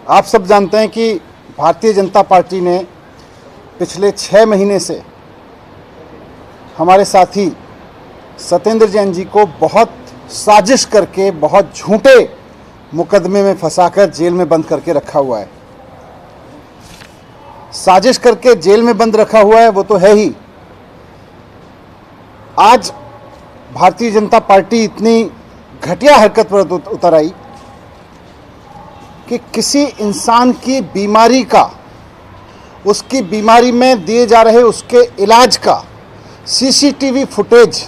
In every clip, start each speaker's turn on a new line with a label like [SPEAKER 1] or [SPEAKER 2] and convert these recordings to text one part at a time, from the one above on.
[SPEAKER 1] आप सब जानते हैं कि भारतीय जनता पार्टी ने पिछले 6 महीने से हमारे साथी सत्येंद्र जैन जी को बहुत साजिश करके, बहुत झूठे मुकदमे में फंसाकर जेल में बंद करके रखा हुआ है। साजिश करके जेल में बंद रखा हुआ है वो तो है ही। आज भारतीय जनता पार्टी इतनी घटिया हरकत पर उतर आई कि किसी इंसान की बीमारी का, उसकी बीमारी में दिए जा रहे उसके इलाज का सीसीटीवी फुटेज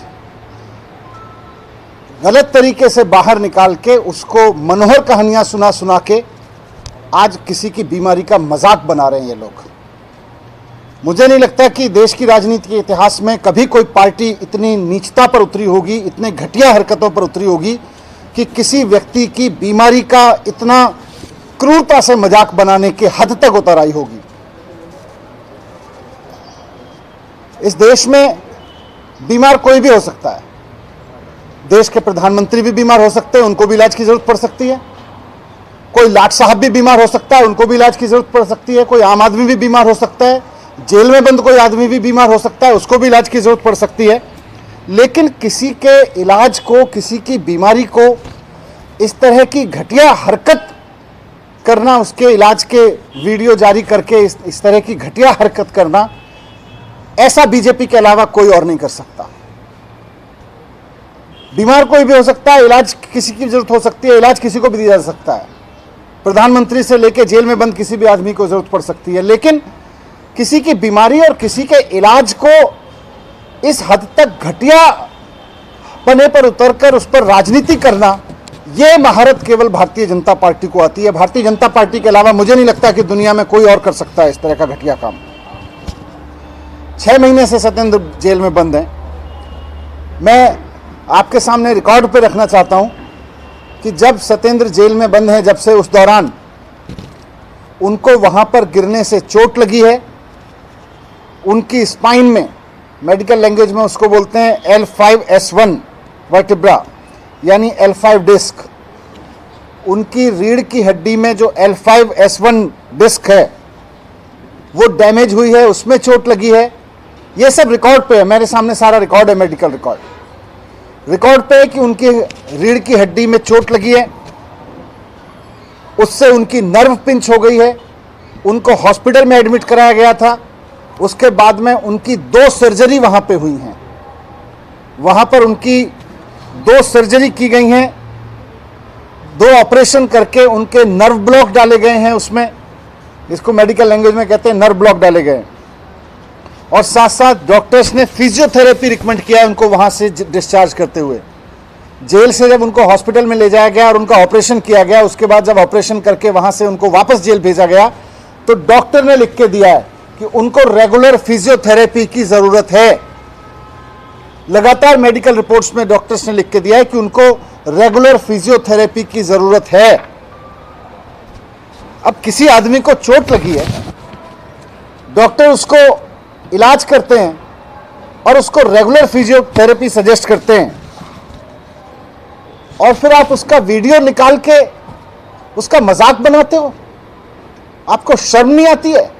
[SPEAKER 1] गलत तरीके से बाहर निकाल के उसको मनोहर कहानियां सुना के आज किसी की बीमारी का मजाक बना रहे हैं ये लोग। मुझे नहीं लगता कि देश की राजनीति के इतिहास में कभी कोई पार्टी इतनी नीचता पर उतरी होगी, इतने घटिया हरकतों पर उतरी होगी कि किसी व्यक्ति की बीमारी का इतना क्रूरता से मजाक बनाने के हद तक उतर आई होगी। इस देश में बीमार कोई भी हो सकता है। देश के प्रधानमंत्री भी बीमार हो सकते हैं, उनको भी इलाज की जरूरत पड़ सकती है। कोई लाट साहब भी बीमार हो सकता है, उनको भी इलाज की जरूरत पड़ सकती है। कोई आम आदमी भी बीमार हो सकता है, जेल में बंद कोई आदमी भी बीमार हो सकता है, उसको भी इलाज की जरूरत पड़ सकती है। लेकिन किसी के इलाज को, किसी की बीमारी को इस तरह की घटिया हरकत करना, उसके इलाज के वीडियो जारी करके इस तरह की घटिया हरकत करना, ऐसा बीजेपी के अलावा कोई और नहीं कर सकता। बीमार कोई भी हो सकता है, इलाज किसी की जरूरत हो सकती है, इलाज किसी को भी दिया जा सकता है। प्रधानमंत्री से लेकर जेल में बंद किसी भी आदमी को जरूरत पड़ सकती है। लेकिन किसी की बीमारी और किसी के इलाज को इस हद तक घटिया पने पर उतरकर उस पर राजनीति करना, यह महारत केवल भारतीय जनता पार्टी को आती है। भारतीय जनता पार्टी के अलावा मुझे नहीं लगता कि दुनिया में कोई और कर सकता है इस तरह का घटिया काम। 6 महीने से सत्येंद्र जेल में बंद हैं। मैं आपके सामने रिकॉर्ड पे रखना चाहता हूं कि जब सत्येंद्र जेल में बंद हैं, जब से उस दौरान उनको वहां पर गिरने से चोट लगी है। उनकी स्पाइन में, मेडिकल लैंग्वेज में उसको बोलते हैं L5S1 वर्टिब्रा, यानी L5 डिस्क। उनकी रीढ़ की हड्डी में जो L5S1 डिस्क है वो डैमेज हुई है, उसमें चोट लगी है। ये सब रिकॉर्ड पे है, मेरे सामने सारा रिकॉर्ड है, मेडिकल रिकॉर्ड पे है कि उनकी रीढ़ की हड्डी में चोट लगी है, उससे उनकी नर्व पिंच हो गई है। उनको हॉस्पिटल में एडमिट कराया गया था। उसके बाद में उनकी 2 सर्जरी वहां पे हुई हैं। वहां पर उनकी 2 सर्जरी की गई हैं, 2 ऑपरेशन करके उनके नर्व ब्लॉक डाले गए हैं। उसमें, इसको मेडिकल लैंग्वेज में कहते हैं नर्व ब्लॉक डाले गए। और साथ साथ डॉक्टर्स ने फिजियोथेरेपी रिकमेंड किया उनको वहां से डिस्चार्ज करते हुए। जेल से जब उनको हॉस्पिटल में ले जाया गया और उनका ऑपरेशन किया गया, उसके बाद जब ऑपरेशन करके वहां से उनको वापस जेल भेजा गया तो डॉक्टर ने लिख के दिया है कि उनको रेगुलर फिजियोथेरेपी की जरूरत है। लगातार मेडिकल रिपोर्ट्स में डॉक्टर्स ने लिख के दिया है कि उनको रेगुलर फिजियोथेरेपी की जरूरत है। अब किसी आदमी को चोट लगी है, डॉक्टर उसको इलाज करते हैं और उसको रेगुलर फिजियोथेरेपी सजेस्ट करते हैं, और फिर आप उसका वीडियो निकाल के उसका मजाक बनाते हो। आपको शर्म नहीं आती है?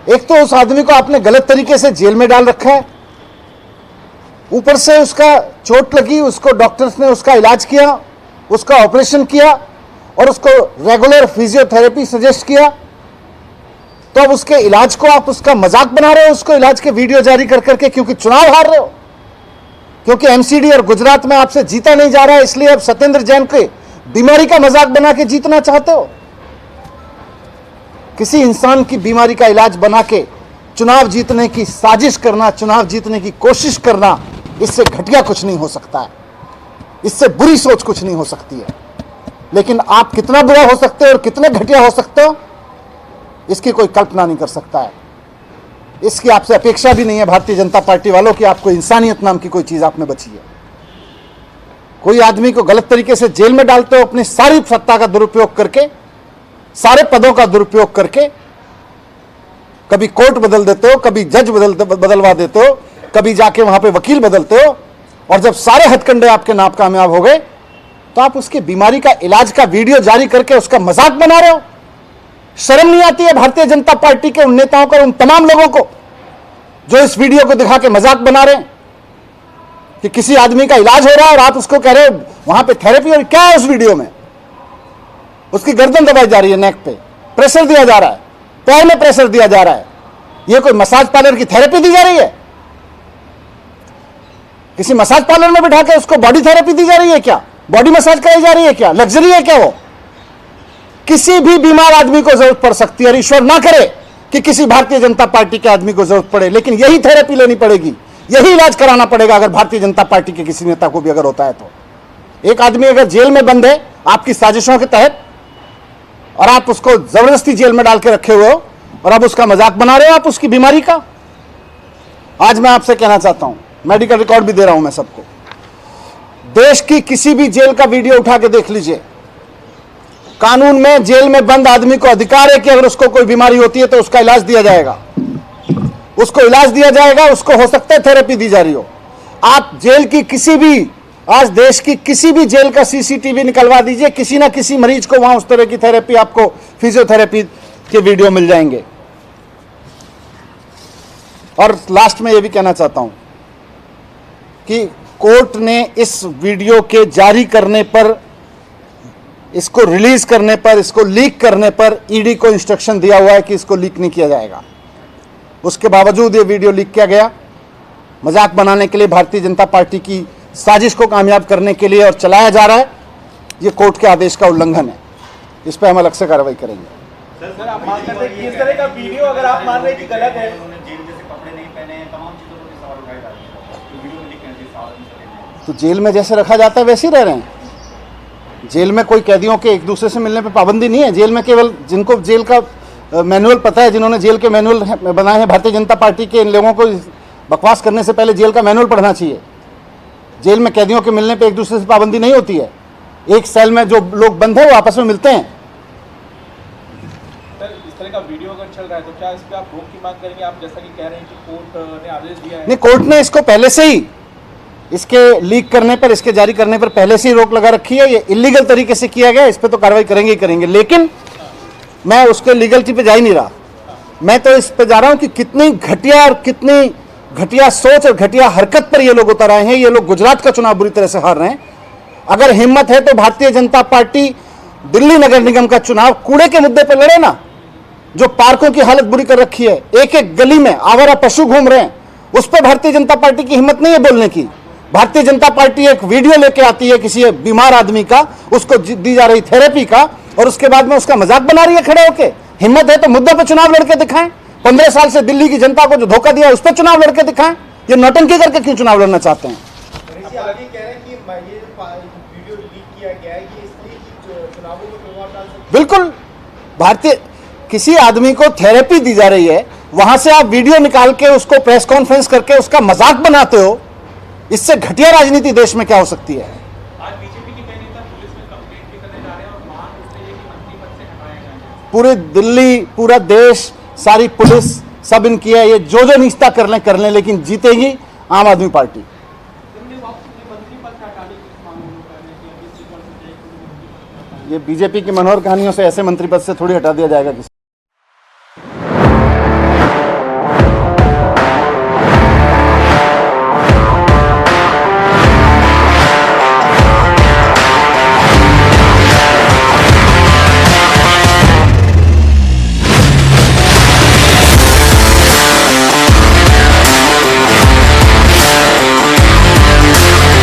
[SPEAKER 1] एक तो उस आदमी को आपने गलत तरीके से जेल में डाल रखा है, ऊपर से उसका चोट लगी, उसको डॉक्टर्स ने उसका इलाज किया, उसका ऑपरेशन किया और उसको रेगुलर फिजियोथेरेपी सजेस्ट किया। तो अब उसके इलाज को आप उसका मजाक बना रहे हो, उसको इलाज के वीडियो जारी कर करके, क्योंकि चुनाव हार रहे हो, क्योंकि एमसीडी और गुजरात में आपसे जीता नहीं जा रहा है, इसलिए अब सत्येंद्र जैन के बीमारी का मजाक बना के जीतना चाहते हो। किसी इंसान की बीमारी का इलाज बना के चुनाव जीतने की साजिश करना, चुनाव जीतने की कोशिश करना, इससे घटिया कुछ नहीं हो सकता है, इससे बुरी सोच कुछ नहीं हो सकती है। लेकिन आप कितना बुरा हो सकते हो और कितने घटिया हो सकते हो, इसकी कोई कल्पना नहीं कर सकता है। इसकी आपसे अपेक्षा भी नहीं है भारतीय जनता पार्टी वालों की आपको इंसानियत नाम की कोई चीज आप में बची है। कोई आदमी को गलत तरीके से जेल में डालते हो, अपनी सारी सत्ता का दुरुपयोग करके, सारे पदों का दुरुपयोग करके। कभी कोर्ट बदल देते हो, कभी जज बदलवा देते हो, कभी जाके वहां पे वकील बदलते हो, और जब सारे हथकंडे आपके नाकामयाब हो गए तो आप उसकी बीमारी का इलाज का वीडियो जारी करके उसका मजाक बना रहे हो। शर्म नहीं आती है भारतीय जनता पार्टी के उन नेताओं को, उन तमाम लोगों को जो इस वीडियो को दिखा के मजाक बना रहे हैं कि किसी आदमी का इलाज हो रहा है और आप उसको कह रहे हो वहां पे थेरेपी। और क्या है उस वीडियो में? उसकी गर्दन दबाई जा रही है, नेक पे प्रेशर दिया जा रहा है, पैर में प्रेशर दिया जा रहा है। यह कोई मसाज पार्लर की थेरेपी दी जा रही है? किसी मसाज पार्लर में बिठा के उसको बॉडी थेरेपी दी जा रही है क्या? बॉडी मसाज कराई जा रही है क्या? लग्जरी है क्या वो? किसी भी बीमार आदमी को जरूरत पड़ सकती है, और ईश्वर ना करे कि किसी भारतीय जनता पार्टी के आदमी को जरूरत पड़े, लेकिन यही थेरेपी लेनी पड़ेगी, यही इलाज कराना पड़ेगा अगर भारतीय जनता पार्टी के किसी नेता को भी अगर होता है तो। एक आदमी अगर जेल में बंद है आपकी साजिशों के तहत, और आप उसको जबरदस्ती जेल में डाल के रखे हुए हो और अब उसका मजाक बना रहे हो आप उसकी बीमारी का। आज मैं आपसे कहना चाहता हूं, मेडिकल रिकॉर्ड भी दे रहा हूं मैं सबको, देश की किसी भी जेल का वीडियो उठा के देख लीजिए। कानून में जेल में बंद आदमी को अधिकार है कि अगर उसको कोई बीमारी होती है तो उसका इलाज दिया जाएगा, उसको इलाज दिया जाएगा, उसको हो सकता है थेरेपी दी जा रही हो। आप जेल की किसी भी, आज देश की किसी भी जेल का सीसीटीवी निकलवा दीजिए, किसी ना किसी मरीज को वहां उस तरह की थेरेपी, आपको फिजियोथेरेपी के वीडियो मिल जाएंगे। और लास्ट में यह भी कहना चाहता हूं कि कोर्ट ने इस वीडियो के जारी करने पर, इसको रिलीज करने पर, इसको लीक करने पर ईडी को इंस्ट्रक्शन दिया हुआ है कि इसको लीक नहीं किया जाएगा। उसके बावजूद ये वीडियो लीक किया गया मजाक बनाने के लिए, भारतीय जनता पार्टी की साजिश को कामयाब करने के लिए, और चलाया जा रहा है। ये कोर्ट के आदेश का उल्लंघन है, इस पर हम अलग से कार्रवाई करेंगे।
[SPEAKER 2] सर आप मान रहे हैं कि इस तरह का वीडियो अगर आप मान रहे हैं कि गलत है,
[SPEAKER 1] तो जेल में जैसे रखा जाता है वैसे ही रह रहे हैं। जेल में कोई कैदियों के एक दूसरे से मिलने पे पाबंदी नहीं है। जेल में केवल जिनको जेल का मैनुअल पता है, जिन्होंने जेल के मैनुअल बनाए हैं भारतीय जनता पार्टी के, इन लोगों को बकवास करने से पहले जेल का मैनुअल पढ़ना चाहिए। जेल में कैदियों के मिलने पे एक दूसरे से पाबंदी नहीं होती है। एक सेल में जो लोग बंद हैं वो आपस में मिलते हैं।
[SPEAKER 2] सर इस तरह का वीडियो अगर चल रहा है तो क्या इस पे आप रोक की मांग करेंगे? आप जैसा कि कह रहे हैं कि कोर्ट ने आदेश दिया है।
[SPEAKER 1] नहीं, कोर्ट ने इसको पहले से ही, इसके लीक करने पर, इसके जारी करने पर पहले से ही रोक लगा रखी है। ये इलीगल तरीके से किया गया, इस पर तो कार्रवाई करेंगे ही करेंगे। लेकिन मैं उसके लीगलिटी पे जा ही नहीं रहा, मैं तो इस पे जा रहा हूं कि कितनी घटिया और कितनी घटिया सोच और घटिया हरकत पर ये लोग उतर आए हैं। ये लोग गुजरात का चुनाव बुरी तरह से हार रहे हैं। अगर हिम्मत है तो भारतीय जनता पार्टी दिल्ली नगर निगम का चुनाव कूड़े के मुद्दे पर लड़े ना, जो पार्कों की हालत बुरी कर रखी है, एक एक गली में आवारा पशु घूम रहे हैं, उस पर भारतीय जनता पार्टी की हिम्मत नहीं है बोलने की। भारतीय जनता पार्टी एक वीडियो लेके आती है किसी बीमार आदमी का, उसको दी जा रही थेरेपी का, और उसके बाद में उसका मजाक बना रही है खड़े होके। हिम्मत है तो मुद्दे पर चुनाव लड़के दिखाएं। 15 साल से दिल्ली की जनता को जो धोखा दिया उस पर चुनाव लड़के दिखाएं। ये नौटंकी करके क्यों चुनाव लड़ना चाहते हैं?
[SPEAKER 2] आगे कह रहे हैं कि ये वीडियो लीक किया गया है, ये इसलिए चुनावों में प्रभाव डाल सकता है।
[SPEAKER 1] बिल्कुल, भारतीय किसी आदमी को थेरेपी दी जा रही है, वहां से आप वीडियो निकाल के उसको प्रेस कॉन्फ्रेंस करके उसका मजाक बनाते हो। इससे घटिया राजनीति देश में क्या हो सकती है?
[SPEAKER 2] आज बीजेपी के कई नेता पुलिस में कंप्लेंट भी करने जा रहे हैं और मांग उठ रही है कि मंत्री पद से हटाया जाए।
[SPEAKER 1] पूरे दिल्ली, पूरा देश, सारी पुलिस सब इनकी है। ये जो जो निश्चित कर लें, लेकिन जीतेगी आम आदमी पार्टी। ये बीजेपी की मनोहर कहानियों से ऐसे मंत्री पद से थोड़ी हटा दिया जाएगा किसी